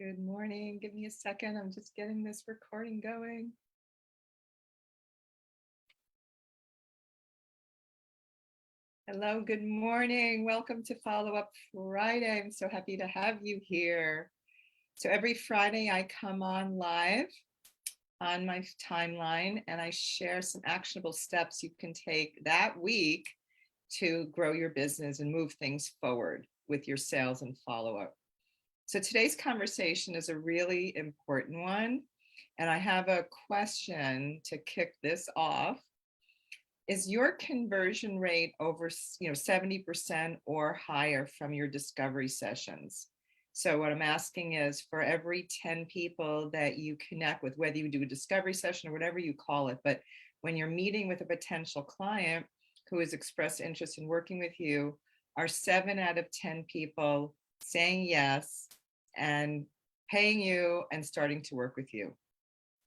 Good morning. Give me a second. I'm just getting this recording going. Hello, good morning. Welcome to Follow Up Friday. I'm so happy to have you here. So every Friday I come on live on my timeline and I share some actionable steps you can take that week to grow your business and move things forward with your sales and follow-up. So today's conversation is a really important one. And I have a question to kick this off. Is your conversion rate over 70% or higher from your discovery sessions? So what I'm asking is, for every 10 people that you connect with, whether you do a discovery session or whatever you call it, but when you're meeting with a potential client who has expressed interest in working with you, are 7 out of 10 people saying yes and paying you and starting to work with you?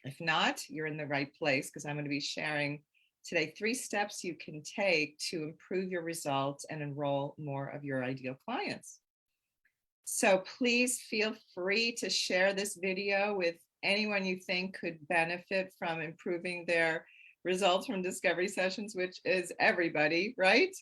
If not, you're in the right place, because I'm going to be sharing today 3 steps you can take to improve your results and enroll more of your ideal clients. So please feel free to share this video with anyone you think could benefit from improving their results from discovery sessions, which is everybody, right?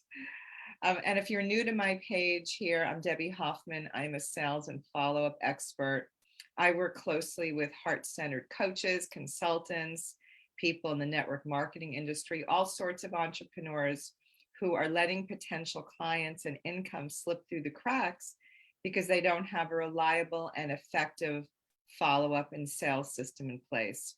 And if you're new to my page here, I'm Debbie Hoffman. I'm a sales and follow-up expert. I work closely with heart-centered coaches, consultants, people in the network marketing industry, all sorts of entrepreneurs who are letting potential clients and income slip through the cracks because they don't have a reliable and effective follow-up and sales system in place.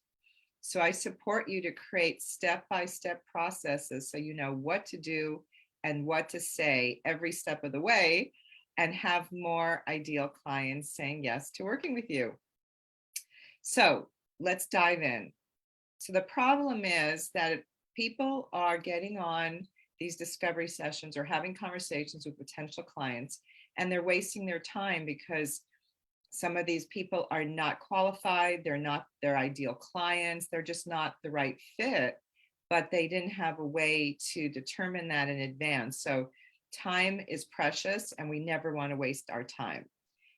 So I support you to create step-by-step processes so you know what to do and what to say every step of the way, and have more ideal clients saying yes to working with you. So let's dive in. So the problem is that people are getting on these discovery sessions or having conversations with potential clients, and they're wasting their time because some of these people are not qualified. They're not their ideal clients. They're just not the right fit, but they didn't have a way to determine that in advance. So time is precious and we never want to waste our time.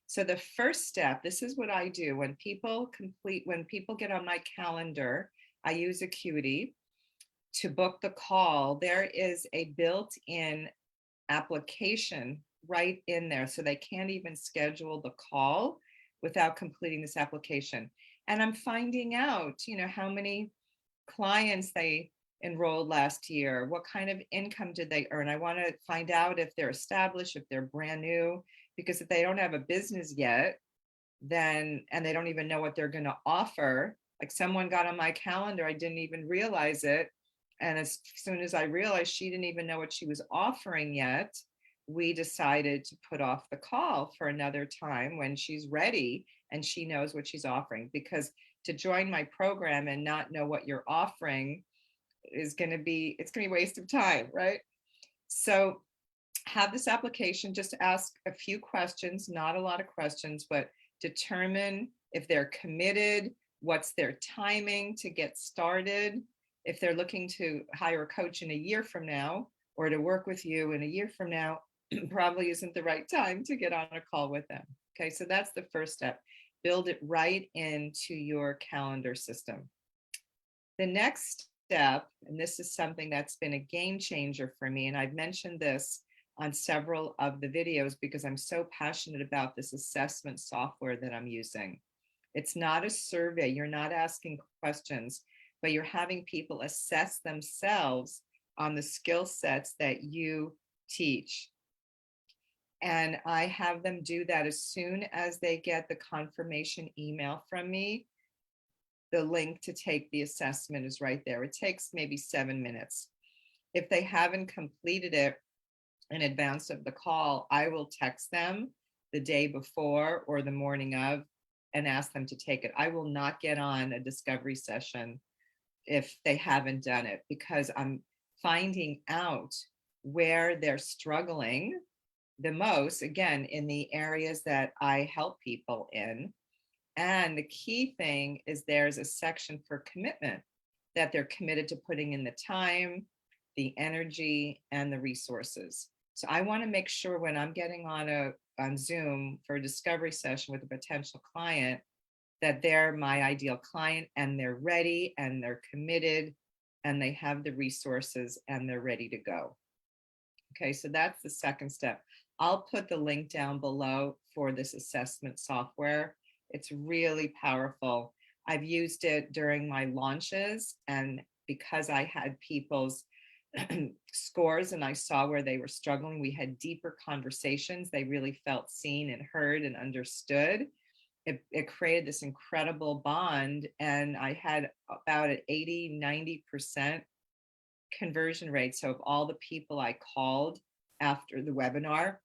So the first step, this is what I do when people get on my calendar, I use Acuity to book the call. There is a built-in application right in there, so they can't even schedule the call without completing this application. And I'm finding out, how many clients they enrolled last year, what kind of income did they earn. I want to find out if they're established, if they're brand new, because if they don't have a business yet, then, and they don't even know what they're going to offer. Like, someone got on my calendar, I didn't even realize it. And as soon as I realized she didn't even know what she was offering yet, we decided to put off the call for another time when she's ready and she knows what she's offering. Because to join my program and not know what you're offering it's going to be a waste of time, right? So have this application, just ask a few questions, not a lot of questions, but determine if they're committed, what's their timing to get started. If they're looking to hire a coach in a year from now or to work with you in a year from now, probably isn't the right time to get on a call with them. Okay, so that's the first step. Build it right into your calendar system. The next step, and this is something that's been a game changer for me, and I've mentioned this on several of the videos because I'm so passionate about this assessment software that I'm using. It's not a survey. You're not asking questions, but you're having people assess themselves on the skill sets that you teach. And I have them do that as soon as they get the confirmation email from me. The link to take the assessment is right there. It takes maybe 7 minutes. If they haven't completed it in advance of the call, I will text them the day before or the morning of and ask them to take it. I will not get on a discovery session if they haven't done it, because I'm finding out where they're struggling the most, again, in the areas that I help people in. And the key thing is there's a section for commitment, that they're committed to putting in the time, the energy, and the resources. So I want to make sure when I'm getting on Zoom for a discovery session with a potential client, that they're my ideal client and they're ready and they're committed and they have the resources and they're ready to go. Okay, so that's the second step. I'll put the link down below for this assessment software. It's really powerful. I've used it during my launches, and because I had people's scores and I saw where they were struggling, we had deeper conversations. They really felt seen and heard and understood. It created this incredible bond, and I had about an 80-90% conversion rate. So of all the people I called after the webinar,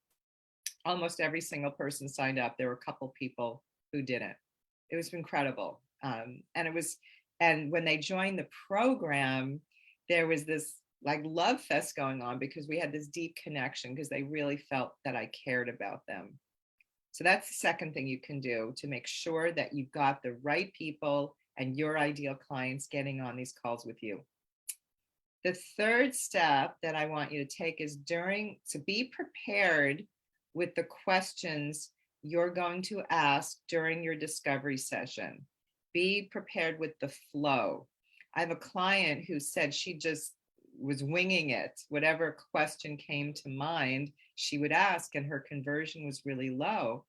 almost every single person signed up. There were a couple people who didn't. It was incredible. And when they joined the program, there was this like love fest going on because we had this deep connection because they really felt that I cared about them. So that's the second thing you can do to make sure that you've got the right people and your ideal clients getting on these calls with you. The third step that I want you to take is to be prepared with the questions you're going to ask during your discovery session. Be prepared with the flow. I have a client who said she just was winging it. Whatever question came to mind, she would ask, and her conversion was really low.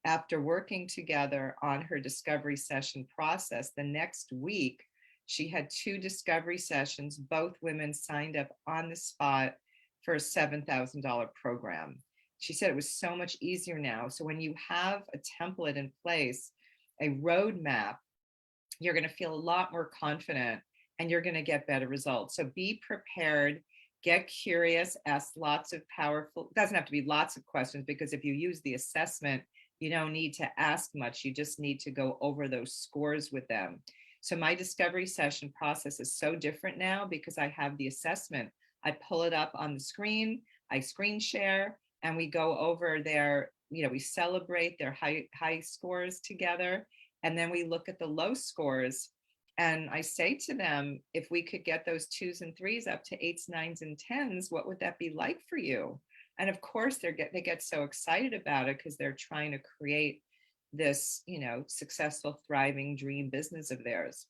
After working together on her discovery session process, the next week, she had 2 discovery sessions. Both women signed up on the spot for a $7,000 program. She said it was so much easier now. So when you have a template in place, a roadmap, you're going to feel a lot more confident and you're going to get better results. So be prepared, get curious, ask lots of powerful, it doesn't have to be lots of questions, because if you use the assessment, you don't need to ask much. You just need to go over those scores with them. So my discovery session process is so different now because I have the assessment. I pull it up on the screen, I screen share, and we go over their, we celebrate their high scores together. And then we look at the low scores. And I say to them, if we could get those 2s and 3s up to 8s, 9s, and 10s, what would that be like for you? And of course, they get so excited about it because they're trying to create this, successful, thriving dream business of theirs.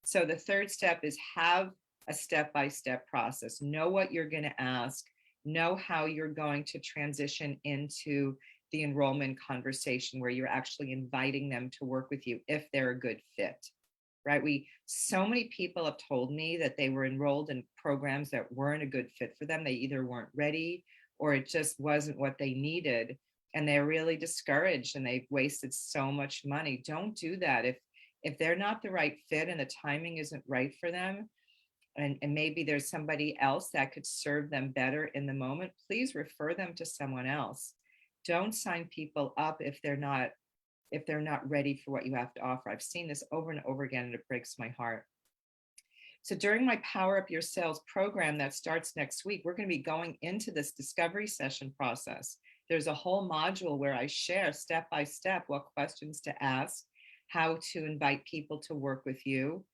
So the third step is have a step-by-step process. Know what you're going to ask. Know how you're going to transition into the enrollment conversation where you're actually inviting them to work with you if they're a good fit, right? So many people have told me that they were enrolled in programs that weren't a good fit for them. They either weren't ready or it just wasn't what they needed. And they're really discouraged and they've wasted so much money. Don't do that. If they're not the right fit and the timing isn't right for them, and maybe there's somebody else that could serve them better in the moment, please refer them to someone else. Don't sign people up if they're not ready for what you have to offer. I've seen this over and over again, and it breaks my heart. So during my Power Up Your Sales program that starts next week, we're going to be going into this discovery session process. There's a whole module where I share step by step what questions to ask, how to invite people to work with you,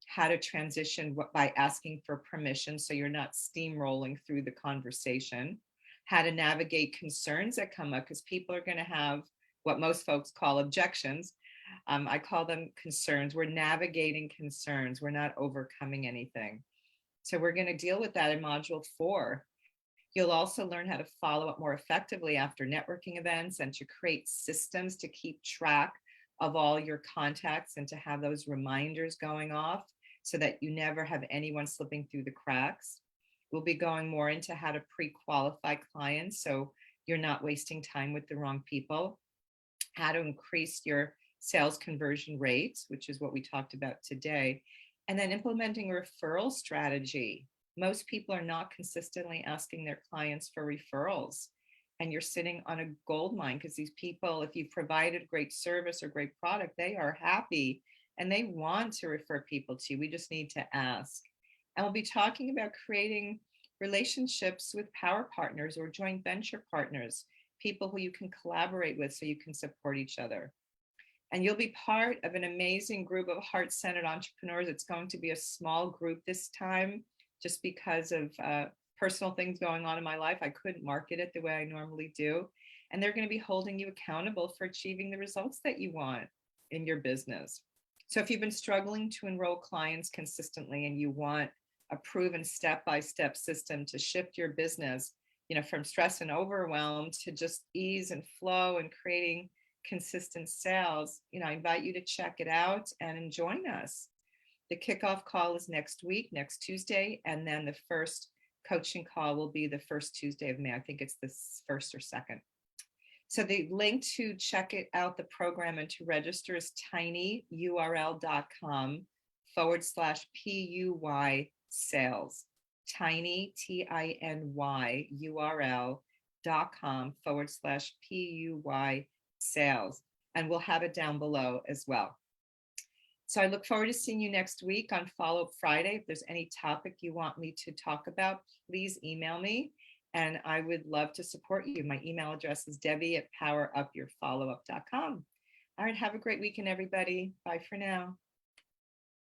how to transition by asking for permission so you're not steamrolling through the conversation, how to navigate concerns that come up, because people are going to have what most folks call objections. I call them concerns. We're navigating concerns. We're not overcoming anything. So we're going to deal with that in module 4. You'll also learn how to follow up more effectively after networking events and to create systems to keep track of all your contacts and to have those reminders going off so that you never have anyone slipping through the cracks. We'll be going more into how to pre-qualify clients so you're not wasting time with the wrong people, how to increase your sales conversion rates, which is what we talked about today, and then implementing a referral strategy. Most people are not consistently asking their clients for referrals, and you're sitting on a gold mine because these people, if you've provided great service or great product, they are happy and they want to refer people to you. We just need to ask. And we'll be talking about creating relationships with power partners or joint venture partners, people who you can collaborate with so you can support each other. And you'll be part of an amazing group of heart-centered entrepreneurs. It's going to be a small group this time, just because of personal things going on in my life. I couldn't market it the way I normally do. And they're going to be holding you accountable for achieving the results that you want in your business. So if you've been struggling to enroll clients consistently and you want a proven step-by-step system to shift your business, from stress and overwhelm to just ease and flow and creating consistent sales, I invite you to check it out and join us. The kickoff call is next week, next Tuesday, and then the first coaching call will be the first Tuesday of May. I think it's the first or second. So the link to check it out, the program, and to register is tinyurl.com/PUY sales. Tiny, TINY URL.com/PUY sales. And we'll have it down below as well. So I look forward to seeing you next week on Follow Up Friday. If there's any topic you want me to talk about, please email me and I would love to support you. My email address is Debbie@powerupyourfollowup.com. All right, have a great weekend, everybody. Bye for now.